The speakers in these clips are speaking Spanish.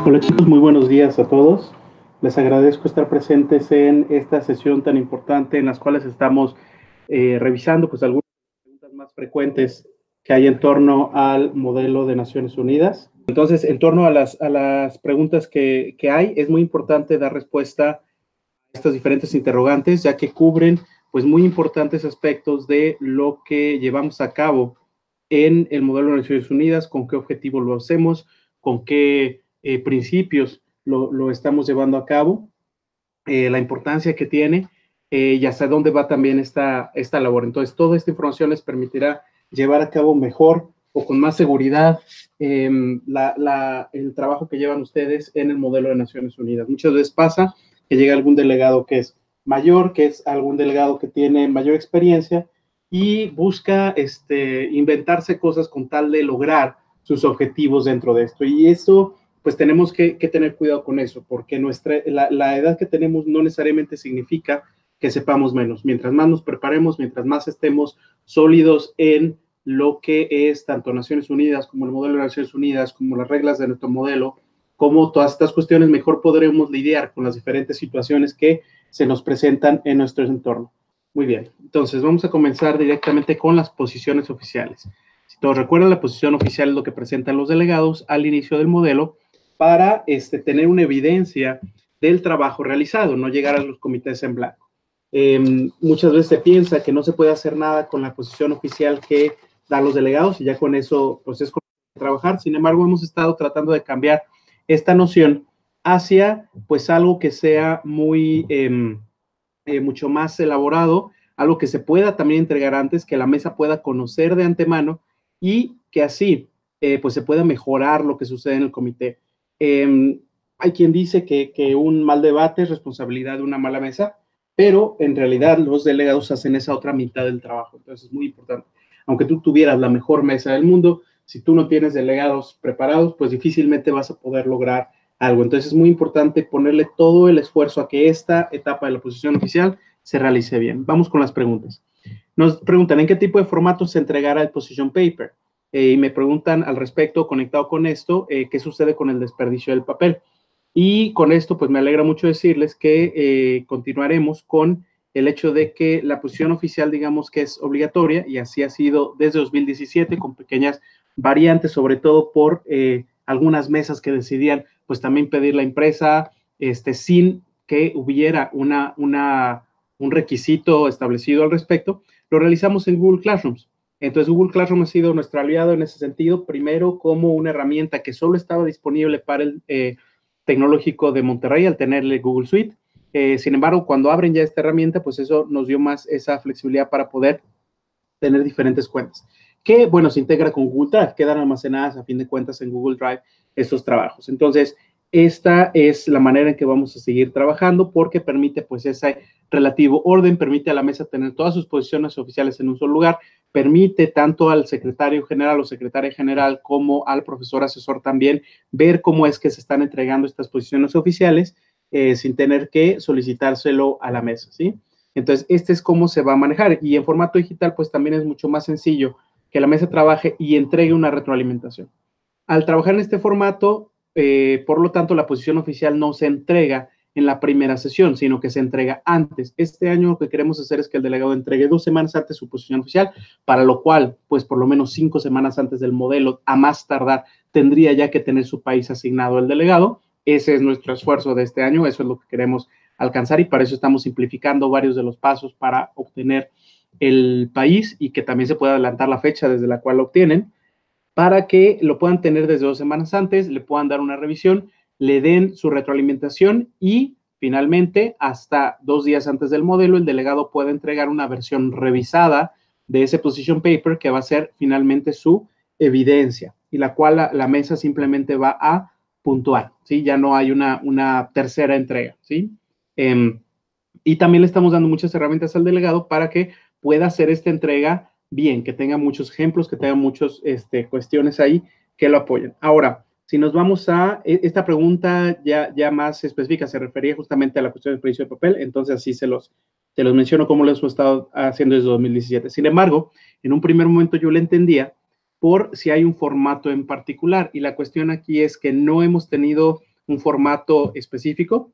Hola chicos, muy buenos días a todos. Les agradezco estar presentes en esta sesión tan importante en las cuales estamos revisando pues algunas preguntas más frecuentes que hay en torno al modelo de Naciones Unidas. Entonces, en torno a las preguntas que hay, es muy importante dar respuesta a estas diferentes interrogantes, ya que cubren pues muy importantes aspectos de lo que llevamos a cabo en el modelo de Naciones Unidas, con qué objetivo lo hacemos, con qué principios lo estamos llevando a cabo, la importancia que tiene y hasta dónde va también esta labor. Entonces, toda esta información les permitirá llevar a cabo mejor o con más seguridad el trabajo que llevan ustedes en el modelo de Naciones Unidas. Muchas veces pasa que llega algún delegado que es mayor, que es algún delegado que tiene mayor experiencia y busca inventarse cosas con tal de lograr sus objetivos dentro de esto. Y eso, pues tenemos que tener cuidado con eso, porque la edad que tenemos no necesariamente significa que sepamos menos. Mientras más nos preparemos, mientras más estemos sólidos en lo que es tanto Naciones Unidas como el modelo de Naciones Unidas, como las reglas de nuestro modelo, como todas estas cuestiones, mejor podremos lidiar con las diferentes situaciones que se nos presentan en nuestro entorno. Muy bien, entonces vamos a comenzar directamente con las posiciones oficiales. Si todos recuerdan, la posición oficial es lo que presentan los delegados al inicio del modelo para tener una evidencia del trabajo realizado, no llegar a los comités en blanco. Muchas veces se piensa que no se puede hacer nada con la posición oficial que dan los delegados y ya con eso pues es trabajar. Sin embargo, hemos estado tratando de cambiar esta noción hacia pues algo que sea muy mucho más elaborado, algo que se pueda también entregar antes, que la mesa pueda conocer de antemano y que así pues se pueda mejorar lo que sucede en el comité. Hay quien dice que un mal debate es responsabilidad de una mala mesa, pero en realidad los delegados hacen esa otra mitad del trabajo. Entonces es muy importante. Aunque tú tuvieras la mejor mesa del mundo, si tú no tienes delegados preparados, pues difícilmente vas a poder lograr algo. Entonces es muy importante ponerle todo el esfuerzo a que esta etapa de la posición oficial se realice bien. Vamos con las preguntas. Nos preguntan en qué tipo de formato se entregará el position paper. Y me preguntan al respecto, conectado con esto, qué sucede con el desperdicio del papel. Y con esto, pues me alegra mucho decirles que continuaremos con el hecho de que la posición oficial, digamos que es obligatoria, y así ha sido desde 2017, con pequeñas variantes, sobre todo por algunas mesas que decidían, pues también pedir la impresa, sin que hubiera un requisito establecido al respecto. Lo realizamos en Google Classrooms. Entonces, Google Classroom ha sido nuestro aliado en ese sentido, primero como una herramienta que solo estaba disponible para el tecnológico de Monterrey al tenerle Google Suite. Sin embargo, cuando abren ya esta herramienta, pues eso nos dio más esa flexibilidad para poder tener diferentes cuentas. Que, bueno, se integra con Google Drive, quedan almacenadas a fin de cuentas en Google Drive estos trabajos. Entonces, esta es la manera en que vamos a seguir trabajando porque permite pues ese relativo orden, permite a la mesa tener todas sus posiciones oficiales en un solo lugar, permite tanto al secretario general o secretaria general como al profesor asesor también ver cómo es que se están entregando estas posiciones oficiales sin tener que solicitárselo a la mesa, ¿sí? Entonces, este es cómo se va a manejar y en formato digital pues también es mucho más sencillo que la mesa trabaje y entregue una retroalimentación. Al trabajar en este formato, por lo tanto, la posición oficial no se entrega en la primera sesión, sino que se entrega antes. Este año lo que queremos hacer es que el delegado entregue 2 semanas antes su posición oficial, para lo cual, pues por lo menos 5 semanas antes del modelo, a más tardar, tendría ya que tener su país asignado el delegado. Ese es nuestro esfuerzo de este año, eso es lo que queremos alcanzar y para eso estamos simplificando varios de los pasos para obtener el país y que también se pueda adelantar la fecha desde la cual lo obtienen, para que lo puedan tener desde 2 semanas antes, le puedan dar una revisión, le den su retroalimentación y finalmente hasta 2 días antes del modelo el delegado puede entregar una versión revisada de ese position paper que va a ser finalmente su evidencia y la cual la mesa simplemente va a puntuar, ¿sí? Ya no hay una tercera entrega, ¿sí? Y también le estamos dando muchas herramientas al delegado para que pueda hacer esta entrega bien, que tenga muchos ejemplos, que tenga muchas cuestiones ahí que lo apoyen. Ahora, si nos vamos a esta pregunta ya más específica, se refería justamente a la cuestión del precio de papel, entonces así se los menciono como lo hemos estado haciendo desde 2017. Sin embargo, en un primer momento yo le entendía por si hay un formato en particular y la cuestión aquí es que no hemos tenido un formato específico.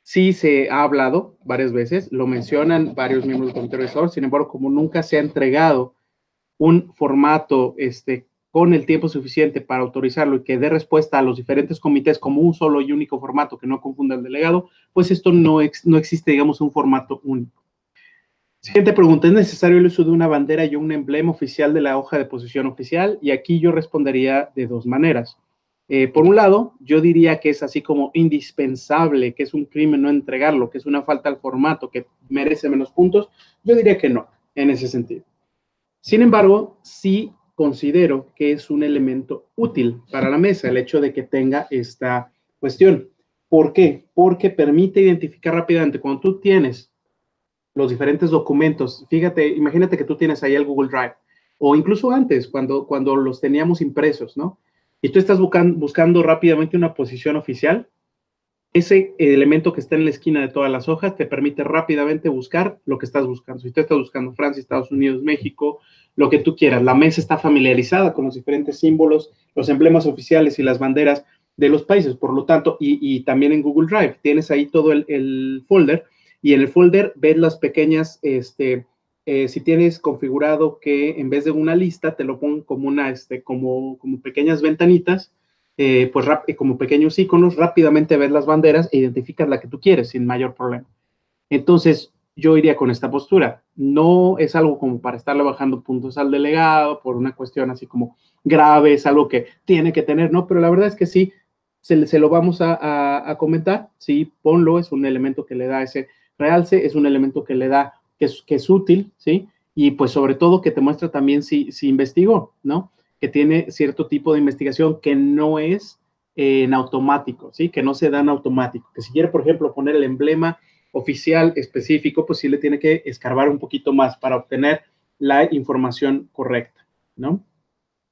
Sí se ha hablado varias veces, lo mencionan varios miembros del comité revisor, sin embargo, como nunca se ha entregado un formato con el tiempo suficiente para autorizarlo y que dé respuesta a los diferentes comités como un solo y único formato que no confunda al delegado, pues esto no existe, digamos, un formato único. Siguiente pregunta, ¿es necesario el uso de una bandera y un emblema oficial de la hoja de posición oficial? Y aquí yo respondería de dos maneras. Por un lado, yo diría que es así como indispensable, que es un crimen no entregarlo, que es una falta al formato, que merece menos puntos. Yo diría que no, en ese sentido. Sin embargo, sí considero que es un elemento útil para la mesa el hecho de que tenga esta cuestión. ¿Por qué? Porque permite identificar rápidamente cuando tú tienes los diferentes documentos. Fíjate, imagínate que tú tienes ahí el Google Drive, o incluso antes, cuando los teníamos impresos, ¿no? Y tú estás buscando rápidamente una posición oficial, ese elemento que está en la esquina de todas las hojas te permite rápidamente buscar lo que estás buscando. Si tú estás buscando Francia, Estados Unidos, México, lo que tú quieras, la mesa está familiarizada con los diferentes símbolos, los emblemas oficiales y las banderas de los países. Por lo tanto, y también en Google Drive, tienes ahí todo el folder, y en el folder ves las pequeñas, si tienes configurado que en vez de una lista, te lo pongan como como pequeñas ventanitas, pues como pequeños iconos, rápidamente ves las banderas e identificas la que tú quieres sin mayor problema. Entonces, yo iría con esta postura. No es algo como para estarle bajando puntos al delegado por una cuestión así como grave, es algo que tiene que tener, ¿no? Pero la verdad es que sí, se lo vamos a comentar. Sí, ponlo, es un elemento que le da ese realce, es un elemento que le da, que es útil, ¿sí? Y pues sobre todo que te muestra también si investigó, ¿no? Que tiene cierto tipo de investigación que no es en automático, ¿sí? Que no se da en automático. Que si quiere, por ejemplo, poner el emblema oficial específico, pues sí le tiene que escarbar un poquito más para obtener la información correcta, ¿no?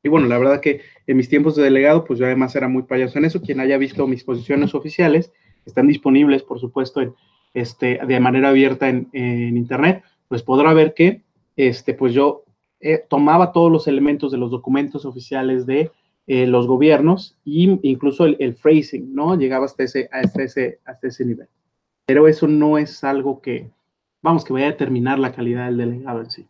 Y bueno, la verdad que en mis tiempos de delegado, pues yo además era muy payaso en eso. Quien haya visto mis posiciones oficiales, están disponibles, por supuesto, de manera abierta en Internet, pues podrá ver que pues yo tomaba todos los elementos de los documentos oficiales de los gobiernos e incluso el phrasing, ¿no? Llegaba hasta ese nivel. Pero eso no es algo que, vamos, que vaya a determinar la calidad del delegado en sí.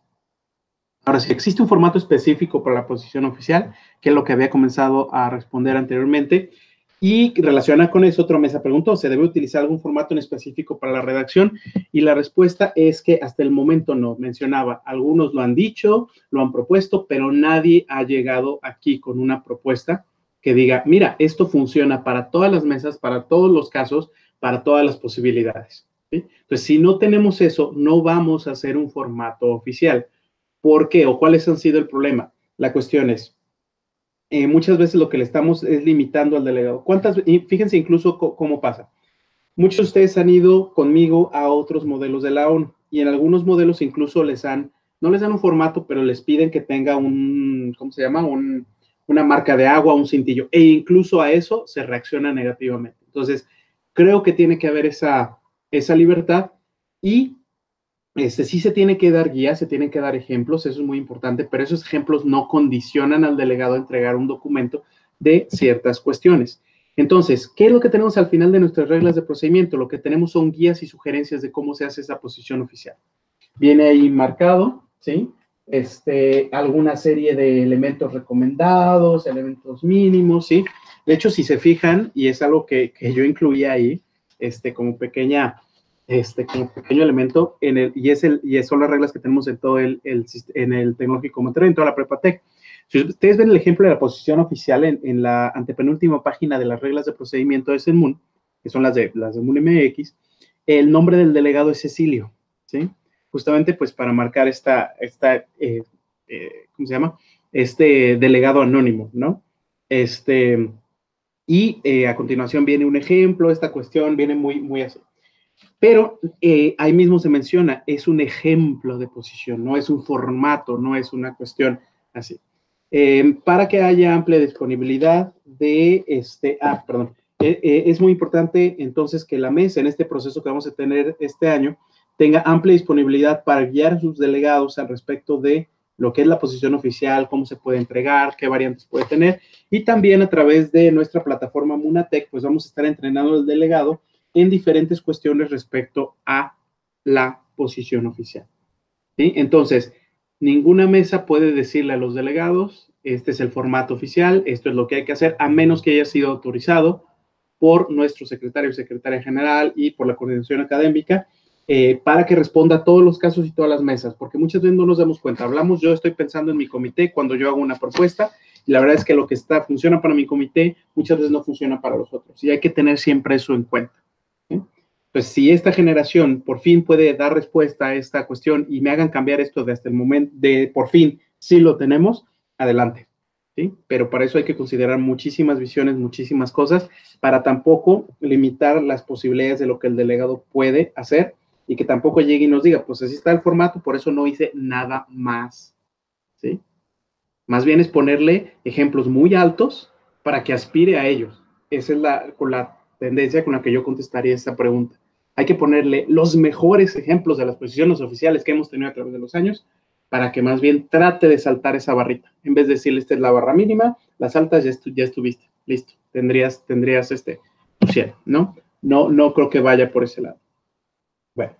Ahora, si existe un formato específico para la posición oficial, que es lo que había comenzado a responder anteriormente, y relaciona con eso, otra mesa preguntó, ¿se debe utilizar algún formato en específico para la redacción? Y la respuesta es que hasta el momento no. Mencionaba, algunos lo han dicho, lo han propuesto, pero nadie ha llegado aquí con una propuesta que diga, mira, esto funciona para todas las mesas, para todos los casos, para todas las posibilidades, ¿sí? Entonces, si no tenemos eso, no vamos a hacer un formato oficial. ¿Por qué? ¿O cuáles han sido el problema? La cuestión es, muchas veces lo que le estamos es limitando al delegado. Y fíjense incluso cómo pasa. Muchos de ustedes han ido conmigo a otros modelos de la ONU y en algunos modelos incluso no les dan un formato, pero les piden que tenga ¿cómo se llama? Una marca de agua, un cintillo, e incluso a eso se reacciona negativamente. Entonces, creo que tiene que haber esa libertad y sí se tiene que dar guías, se tienen que dar ejemplos, eso es muy importante, pero esos ejemplos no condicionan al delegado a entregar un documento de ciertas cuestiones. Entonces, ¿qué es lo que tenemos al final de nuestras reglas de procedimiento? Lo que tenemos son guías y sugerencias de cómo se hace esa posición oficial. Viene ahí marcado, ¿sí? Alguna serie de elementos recomendados, elementos mínimos, ¿sí? De hecho, si se fijan, y es algo que yo incluía ahí, como pequeño elemento, son las reglas que tenemos en todo en el Tecnológico Monterrey, en toda la Prepa Tech. Si ustedes ven el ejemplo de la posición oficial en la antepenúltima página de las reglas de procedimiento de CENMUN, que son las de MUN MX, el nombre del delegado es Cecilio, ¿sí? Justamente pues para marcar ¿cómo se llama? Delegado anónimo, ¿no? A continuación viene un ejemplo, esta cuestión viene muy así. Pero ahí mismo se menciona, es un ejemplo de posición, no es un formato, no es una cuestión así. Para que haya amplia disponibilidad es muy importante entonces que la mesa en este proceso que vamos a tener este año tenga amplia disponibilidad para guiar a sus delegados al respecto de lo que es la posición oficial, cómo se puede entregar, qué variantes puede tener, y también a través de nuestra plataforma Munatec, pues vamos a estar entrenando al delegado en diferentes cuestiones respecto a la posición oficial. ¿Sí? Entonces, ninguna mesa puede decirle a los delegados, este es el formato oficial, esto es lo que hay que hacer, a menos que haya sido autorizado por nuestro secretario y secretaria general y por la coordinación académica, para que responda a todos los casos y todas las mesas, porque muchas veces no nos damos cuenta. Hablamos, yo estoy pensando en mi comité cuando yo hago una propuesta, y la verdad es que lo que funciona para mi comité, muchas veces no funciona para los otros, y hay que tener siempre eso en cuenta. ¿Sí? Pues si esta generación por fin puede dar respuesta a esta cuestión y me hagan cambiar esto desde el momento de por fin, si lo tenemos, adelante. ¿Sí? Pero para eso hay que considerar muchísimas visiones, muchísimas cosas, para tampoco limitar las posibilidades de lo que el delegado puede hacer y que tampoco llegue y nos diga, pues así está el formato, por eso no hice nada más. ¿Sí? Más bien es ponerle ejemplos muy altos para que aspire a ellos. Esa es la tendencia con la que yo contestaría esta pregunta. Hay que ponerle los mejores ejemplos de las posiciones oficiales que hemos tenido a través de los años para que más bien trate de saltar esa barrita. En vez de decirle, esta es la barra mínima, la saltas, ya estuviste, listo. Tendrías opción, ¿no? No creo que vaya por ese lado. Bueno,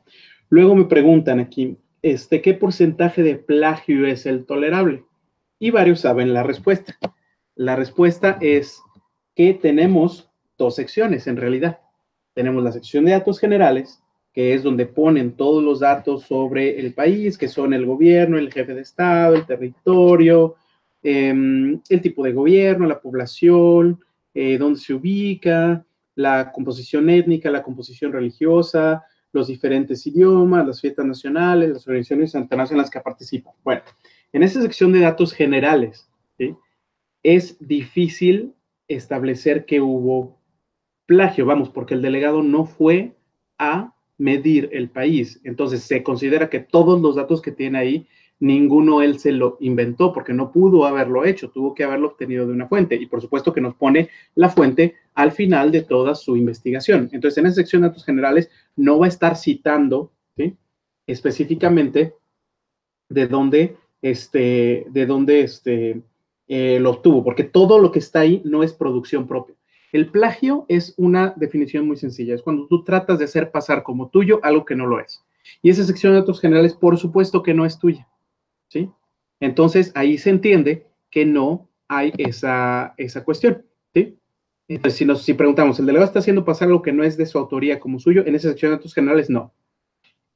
luego me preguntan aquí, ¿qué porcentaje de plagio es el tolerable? Y varios saben la respuesta. La respuesta es que tenemos dos secciones en realidad. Tenemos la sección de datos generales, que es donde ponen todos los datos sobre el país, que son el gobierno, el jefe de Estado, el territorio, el tipo de gobierno, la población, dónde se ubica, la composición étnica, la composición religiosa, los diferentes idiomas, las fiestas nacionales, las organizaciones internacionales en las que participan. Bueno, en esta sección de datos generales, ¿sí?, es difícil establecer que hubo plagio, vamos, porque el delegado no fue a medir el país. Entonces, se considera que todos los datos que tiene ahí, ninguno él se lo inventó, porque no pudo haberlo hecho, tuvo que haberlo obtenido de una fuente. Y por supuesto que nos pone la fuente al final de toda su investigación. Entonces, en esa sección de datos generales no va a estar citando, ¿sí?, específicamente de dónde lo obtuvo, porque todo lo que está ahí no es producción propia. El plagio es una definición muy sencilla, es cuando tú tratas de hacer pasar como tuyo algo que no lo es. Y esa sección de datos generales, por supuesto que no es tuya, ¿sí? Entonces, ahí se entiende que no hay esa cuestión, ¿sí? Entonces, si preguntamos, ¿el delegado está haciendo pasar algo que no es de su autoría como suyo? En esa sección de datos generales, no.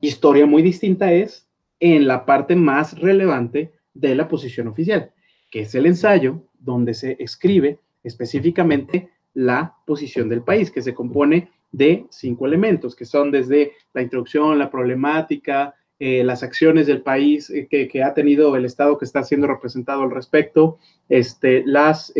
Historia muy distinta es en la parte más relevante de la posición oficial, que es el ensayo donde se escribe específicamente la posición del país, que se compone de 5 elementos, que son desde la introducción, la problemática, las acciones del país que ha tenido el Estado que está siendo representado al respecto, las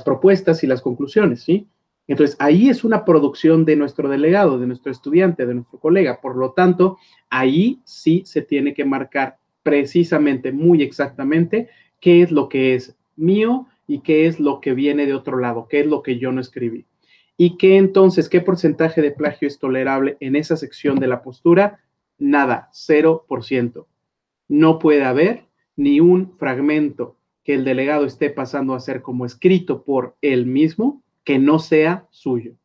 propuestas y las conclusiones, ¿sí? Entonces, ahí es una producción de nuestro delegado, de nuestro estudiante, de nuestro colega. Por lo tanto, ahí sí se tiene que marcar precisamente, muy exactamente, qué es lo que es mío y qué es lo que viene de otro lado, qué es lo que yo no escribí. Y qué entonces, qué porcentaje de plagio es tolerable en esa sección de la postura. Nada, 0%. No puede haber ni un fragmento que el delegado esté pasando a ser como escrito por él mismo que no sea suyo.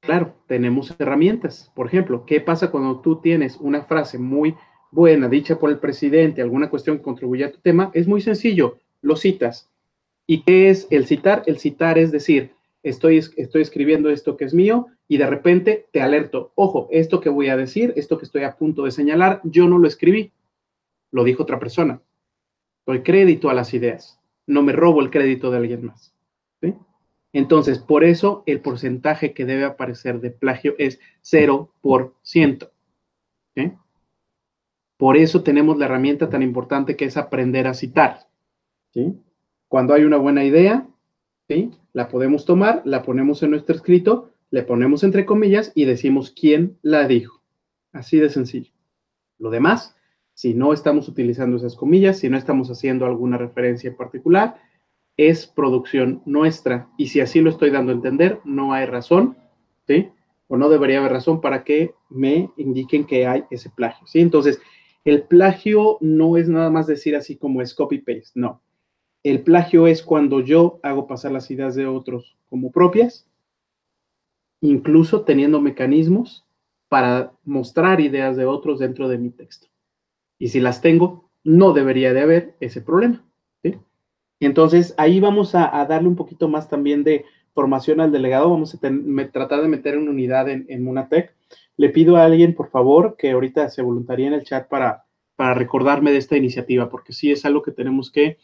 Claro, tenemos herramientas. Por ejemplo, ¿qué pasa cuando tú tienes una frase muy buena, dicha por el presidente, alguna cuestión que contribuye a tu tema? Es muy sencillo, lo citas. ¿Y qué es el citar? El citar es decir, estoy escribiendo esto que es mío y de repente te alerto, ojo, esto que voy a decir, esto que estoy a punto de señalar, yo no lo escribí, lo dijo otra persona. Doy crédito a las ideas, no me robo el crédito de alguien más. ¿Sí? Entonces, por eso el porcentaje que debe aparecer de plagio es 0%. ¿Sí? Por eso tenemos la herramienta tan importante que es aprender a citar. ¿Sí? Cuando hay una buena idea, ¿sí?, la podemos tomar, la ponemos en nuestro escrito, le ponemos entre comillas y decimos quién la dijo. Así de sencillo. Lo demás, si no estamos utilizando esas comillas, si no estamos haciendo alguna referencia en particular, es producción nuestra. Y si así lo estoy dando a entender, no hay razón, ¿sí?, o no debería haber razón para que me indiquen que hay ese plagio, ¿sí? Entonces, el plagio no es nada más decir así como es copy-paste, no. El plagio es cuando yo hago pasar las ideas de otros como propias, incluso teniendo mecanismos para mostrar ideas de otros dentro de mi texto. Y si las tengo, no debería de haber ese problema, ¿sí? Entonces, ahí vamos a darle un poquito más también de formación al delegado. Vamos a tratar de meter una unidad en Munatec. Le pido a alguien, por favor, que ahorita se voluntaría en el chat para recordarme de esta iniciativa, porque sí es algo que tenemos que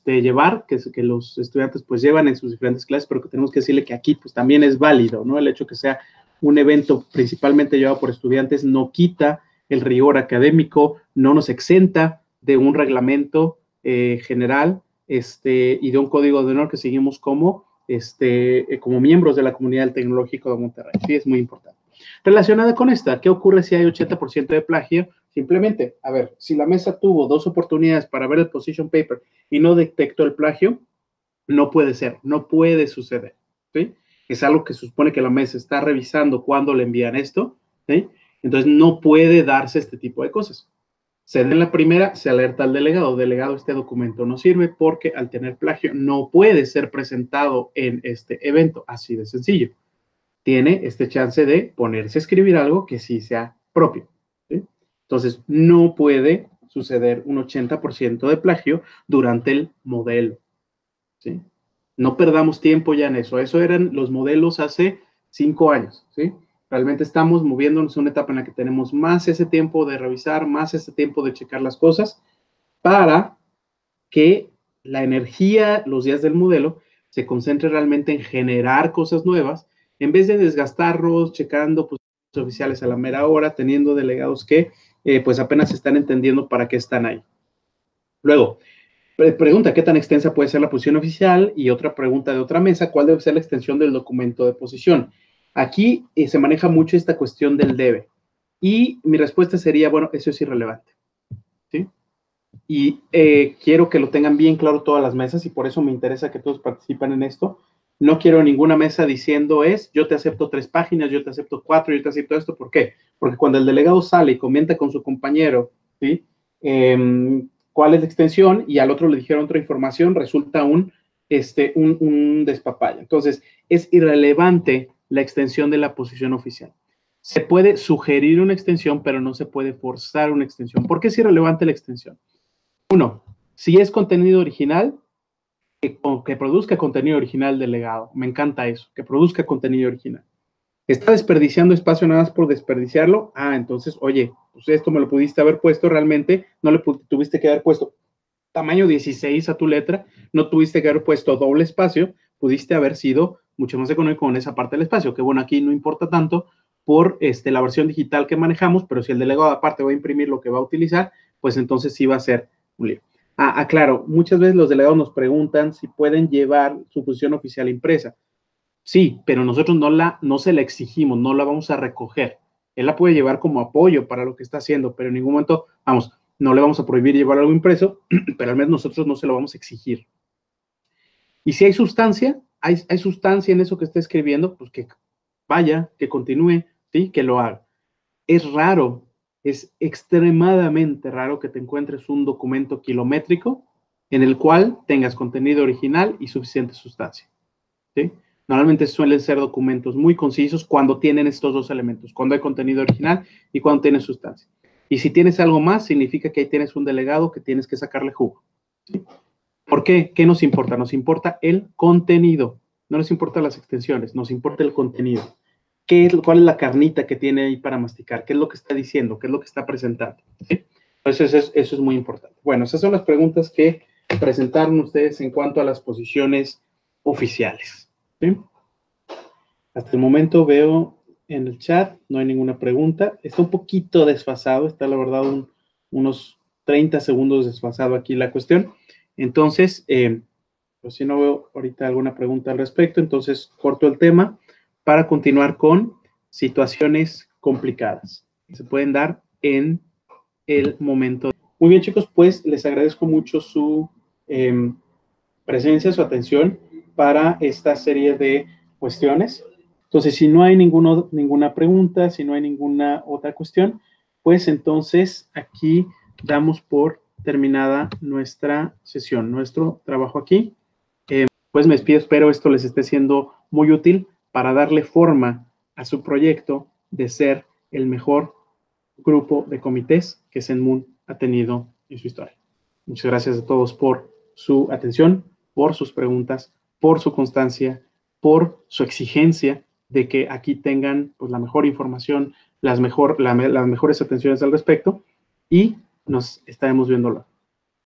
llevar, que los estudiantes pues llevan en sus diferentes clases, pero que tenemos que decirle que aquí pues también es válido, ¿no? El hecho que sea un evento principalmente llevado por estudiantes no quita el rigor académico, no nos exenta de un reglamento general y de un código de honor que seguimos como miembros de la comunidad del Tecnológico de Monterrey. Sí, es muy importante. Relacionada con esta, ¿qué ocurre si hay 80% de plagio? Simplemente, a ver, si la mesa tuvo 2 oportunidades para ver el position paper y no detectó el plagio, no puede ser, no puede suceder, ¿sí? Es algo que se supone que la mesa está revisando cuando le envían esto, ¿sí? Entonces no puede darse este tipo de cosas. Se da en la primera, se alerta al delegado. Delegado, este documento no sirve porque al tener plagio no puede ser presentado en este evento. Así de sencillo. Tiene este chance de ponerse a escribir algo que sí sea propio, ¿sí? Entonces, no puede suceder un 80% de plagio durante el modelo, ¿sí? No perdamos tiempo ya en eso. Eso eran los modelos hace 5 años, ¿sí? Realmente estamos moviéndonos a una etapa en la que tenemos más ese tiempo de revisar, más ese tiempo de checar las cosas para que la energía, los días del modelo, se concentre realmente en generar cosas nuevas, en vez de desgastarlos, checando pues, oficiales a la mera hora, teniendo delegados que pues apenas están entendiendo para qué están ahí. Luego, pregunta, ¿qué tan extensa puede ser la posición oficial? Y otra pregunta de otra mesa, ¿cuál debe ser la extensión del documento de posición? Aquí se maneja mucho esta cuestión del debe. Y mi respuesta sería, bueno, eso es irrelevante, ¿sí? Y quiero que lo tengan bien claro todas las mesas y por eso me interesa que todos participen en esto. No quiero ninguna mesa diciendo yo te acepto 3 páginas, yo te acepto 4, yo te acepto esto. ¿Por qué? Porque cuando el delegado sale y comenta con su compañero, ¿sí? ¿Cuál es la extensión? Y al otro le dijeron otra información, resulta un despapalle. Entonces, es irrelevante la extensión de la posición oficial. Se puede sugerir una extensión, pero no se puede forzar una extensión. ¿Por qué es irrelevante la extensión? Uno, si es contenido original, que produzca contenido original del legado. Me encanta eso, que produzca contenido original. ¿Está desperdiciando espacio nada más por desperdiciarlo? Entonces, oye, pues esto me lo pudiste haber puesto realmente, no le tuviste que haber puesto tamaño 16 a tu letra, no tuviste que haber puesto doble espacio, pudiste haber sido mucho más económico en esa parte del espacio, que bueno, aquí no importa tanto por la versión digital que manejamos, pero si el delegado aparte va a imprimir lo que va a utilizar, pues entonces sí va a ser un lío. Claro, muchas veces los delegados nos preguntan si pueden llevar su posición oficial impresa. Sí, pero nosotros no se la exigimos, no la vamos a recoger. Él la puede llevar como apoyo para lo que está haciendo, pero en ningún momento, no le vamos a prohibir llevar algo impreso, pero al menos nosotros no se lo vamos a exigir. Y si hay sustancia, hay sustancia en eso que está escribiendo, pues que vaya, que continúe, ¿sí? Que lo haga. Es raro, es extremadamente raro que te encuentres un documento kilométrico en el cual tengas contenido original y suficiente sustancia, ¿sí? Normalmente suelen ser documentos muy concisos cuando tienen estos dos elementos, cuando hay contenido original y cuando tienes sustancia. Y si tienes algo más, significa que ahí tienes un delegado que tienes que sacarle jugo, ¿sí? ¿Por qué? ¿Qué nos importa? Nos importa el contenido, no nos importan las extensiones, nos importa el contenido. ¿Cuál es la carnita que tiene ahí para masticar? ¿Qué es lo que está diciendo? ¿Qué es lo que está presentando? ¿Sí? Entonces, eso es muy importante. Bueno, esas son las preguntas que presentaron ustedes en cuanto a las posiciones oficiales, ¿sí? Hasta el momento veo en el chat, no hay ninguna pregunta. Está un poquito desfasado, está la verdad unos 30 segundos desfasado aquí la cuestión. Entonces, pues si no veo ahorita alguna pregunta al respecto, entonces corto el tema para continuar con situaciones complicadas que se pueden dar en el momento. Muy bien, chicos, pues les agradezco mucho su presencia, su atención para esta serie de cuestiones. Entonces, si no hay ninguna pregunta, si no hay ninguna otra cuestión, pues entonces aquí damos por terminada nuestra sesión, nuestro trabajo aquí. Pues me despido, espero esto les esté siendo muy útil para darle forma a su proyecto de ser el mejor grupo de comités que Zenmoon ha tenido en su historia. Muchas gracias a todos por su atención, por sus preguntas, por su constancia, por su exigencia de que aquí tengan pues, la mejor información, las mejores atenciones al respecto y nos estaremos viendo